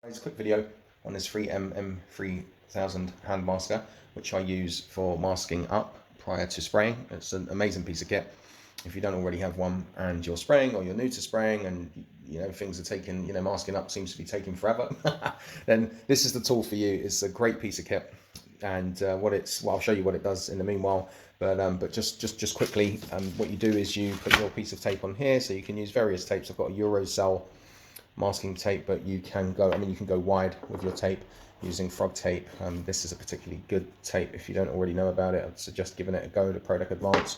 It's a quick video on this free M3000 hand masker, which I use for masking up prior to spraying. It's an amazing piece of kit. If you don't already have one and you're spraying, or you're new to spraying and things are taking, masking up seems to be taking forever, then this is the tool for you. It's a great piece of kit, and I'll show you what it does in the meanwhile. But just quickly, what you do is you put your piece of tape on here, so you can use various tapes. I've got a Eurocell masking tape, but you can go wide with your tape using frog tape. This is a particularly good tape. If you don't already know about it, I'd suggest giving it a go, the Product Advance.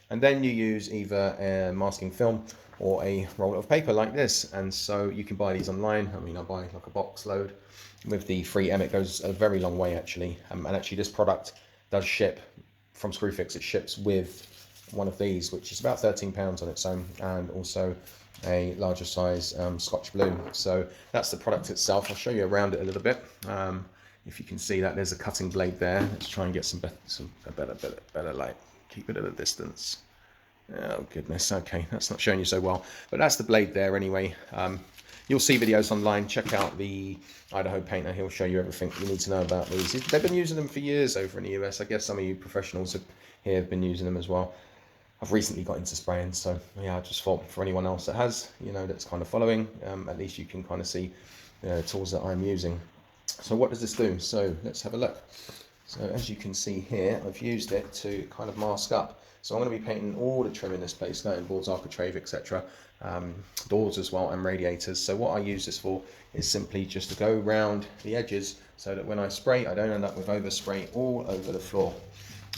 And then you use either a masking film or a roll of paper like this. And so you can buy these online. I buy like a box load. With the free M, it goes a very long way actually. And actually this product does ship from Screwfix. It ships with one of these, which is about £13 on its own, and also a larger size Scotch Blue. So that's the product itself. I'll show you around it a little bit. If you can see that there's a cutting blade there. Let's try and get a better light. Keep it at a distance. Oh goodness, okay, that's not showing you so well, but that's the blade there anyway. You'll see videos online. Check out the Idaho Painter. He'll show you everything you need to know about these. They've been using them for years over in the US. I guess some of you professionals here have been using them as well. I've recently got into spraying, so yeah, I just thought for anyone else that has, that's kind of following, at least you can kind of see the tools that I'm using. So what does this do? So let's have a look. So as you can see here, I've used it to kind of mask up. So I'm going to be painting all the trim in this place, skirting boards, architrave, etc. Doors as well, and radiators. So what I use this for is simply just to go round the edges so that when I spray, I don't end up with overspray all over the floor.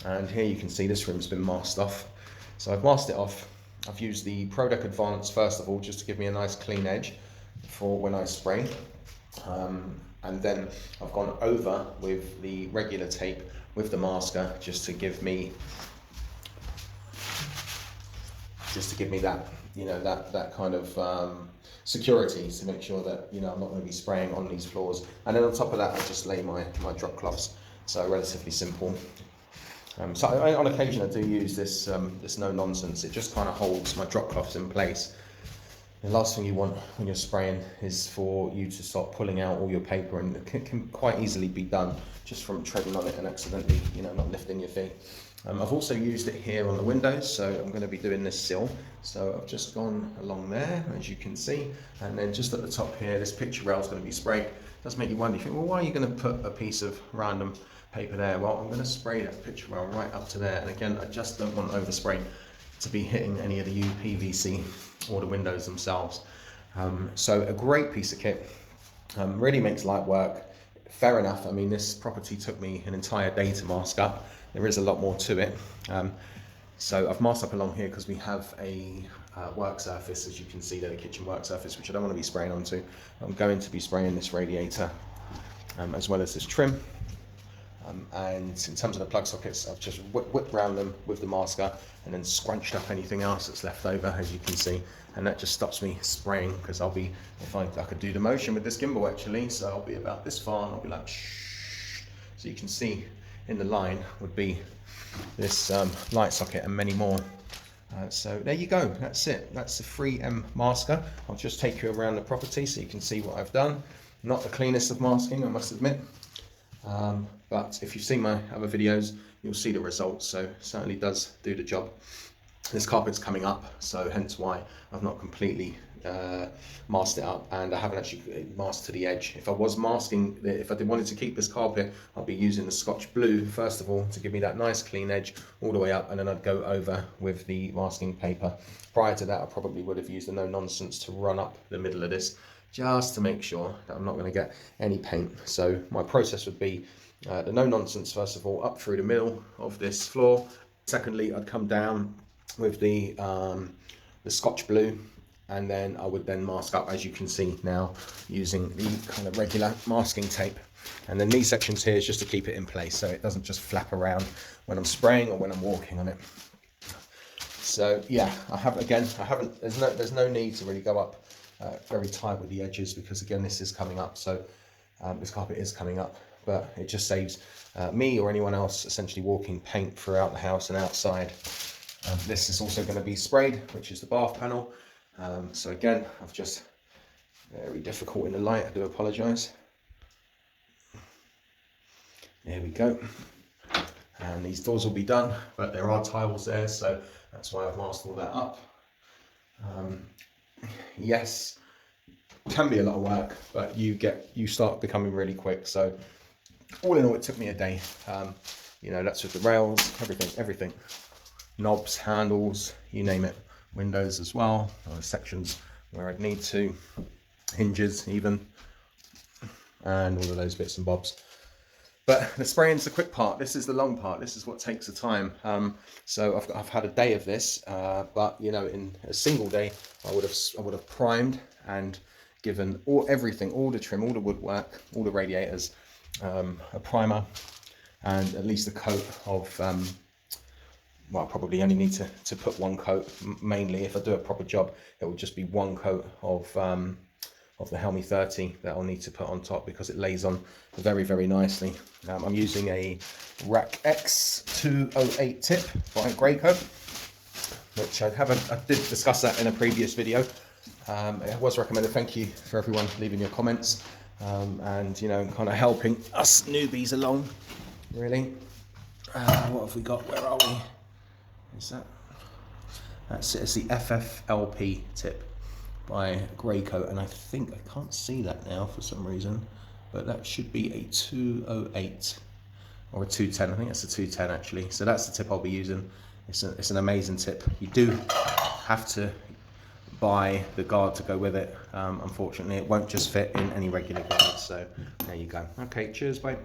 And here you can see this room's been masked off. So I've masked it off. I've used the Product Advance first of all, just to give me a nice clean edge for when I spray. And then I've gone over with the regular tape with the masker, just to give me that, that kind of security, to make sure that I'm not going to be spraying on these floors. And then on top of that, I just lay my drop cloths. So relatively simple. So on occasion I do use this this no nonsense. It just kind of holds my drop cloths in place. The last thing you want when you're spraying is for you to start pulling out all your paper, and it can quite easily be done just from treading on it and accidentally, not lifting your feet. I've also used it here on the windows, so I'm going to be doing this sill. So I've just gone along there, as you can see, and then just at the top here, this picture rail is going to be sprayed. It does make you wonder, you think, well, why are you going to put a piece of random paper there? Well, I'm going to spray that picture rail right up to there, and again, I just don't want overspray to be hitting any of the UPVC or the windows themselves. So a great piece of kit, really makes light work. Fair enough, this property took me an entire day to mask up. There is a lot more to it. So I've masked up along here because we have a work surface, as you can see there, the kitchen work surface, which I don't want to be spraying onto. I'm going to be spraying this radiator as well as this trim. And in terms of the plug sockets, I've just whipped around them with the masker and then scrunched up anything else that's left over, as you can see. And that just stops me spraying, because if I could do the motion with this gimbal actually, so I'll be about this far and I'll be like, shh. So you can see in the line would be this light socket and many more. So there you go, that's it. That's the free M masker. I'll just take you around the property so you can see what I've done. Not the cleanest of masking, I must admit. But if you've seen my other videos, you'll see the results, so it certainly does do the job. This carpet's coming up, so hence why I've not completely masked it up, and I haven't actually masked to the edge. If I was masking, if I wanted to keep this carpet, I'd be using the Scotch Blue first of all to give me that nice clean edge all the way up, and then I'd go over with the masking paper. Prior to that, I probably would have used the no nonsense to run up the middle of this, just to make sure that I'm not going to get any paint. So my process would be the no nonsense first of all up through the middle of this floor. Secondly, I'd come down with the Scotch Blue, and then I would then mask up, as you can see now, using the kind of regular masking tape. And then these sections here is just to keep it in place so it doesn't just flap around when I'm spraying or when I'm walking on it. So yeah, there's no need to really go up very tight with the edges, because again, this is coming up, so this carpet is coming up, but it just saves me or anyone else essentially walking paint throughout the house and outside. This is also going to be sprayed, which is the bath panel. So again, I've just Very difficult in the light, I do apologise. There we go. And these doors will be done, but there are tiles there, so that's why I've masked all that up. Yes, can be a lot of work, but you start becoming really quick. So all in all, it took me a day. You know, that's with the rails, everything. Knobs, handles, you name it. Windows as well, sections where I'd need to, hinges even, and all of those bits and bobs. But the spraying's the quick part. This is the long part. This is what takes the time. So I've had a day of this, but you know, in a single day, I would have primed and given everything, all the trim, all the woodwork, all the radiators, a primer, and at least a coat of. Well, I probably only need to put one coat. Mainly, if I do a proper job, it will just be one coat of the M30 that I'll need to put on top, because it lays on very, very nicely. I'm using a Rack X 208 tip by Graco, which I did discuss that in a previous video. It was recommended. Thank you for everyone leaving your comments, and you know, kind of helping us newbies along, really. What have we got? Where are we? Is that? That's it. It's the FFLP tip by Graco, and I think I can't see that now for some reason, but that should be a 208 or a 210. I think that's a 210 actually. So that's the tip I'll be using. It's an amazing tip. You do have to buy the guard to go with it. Unfortunately, it won't just fit in any regular guard. So there you go. Okay, cheers, bye.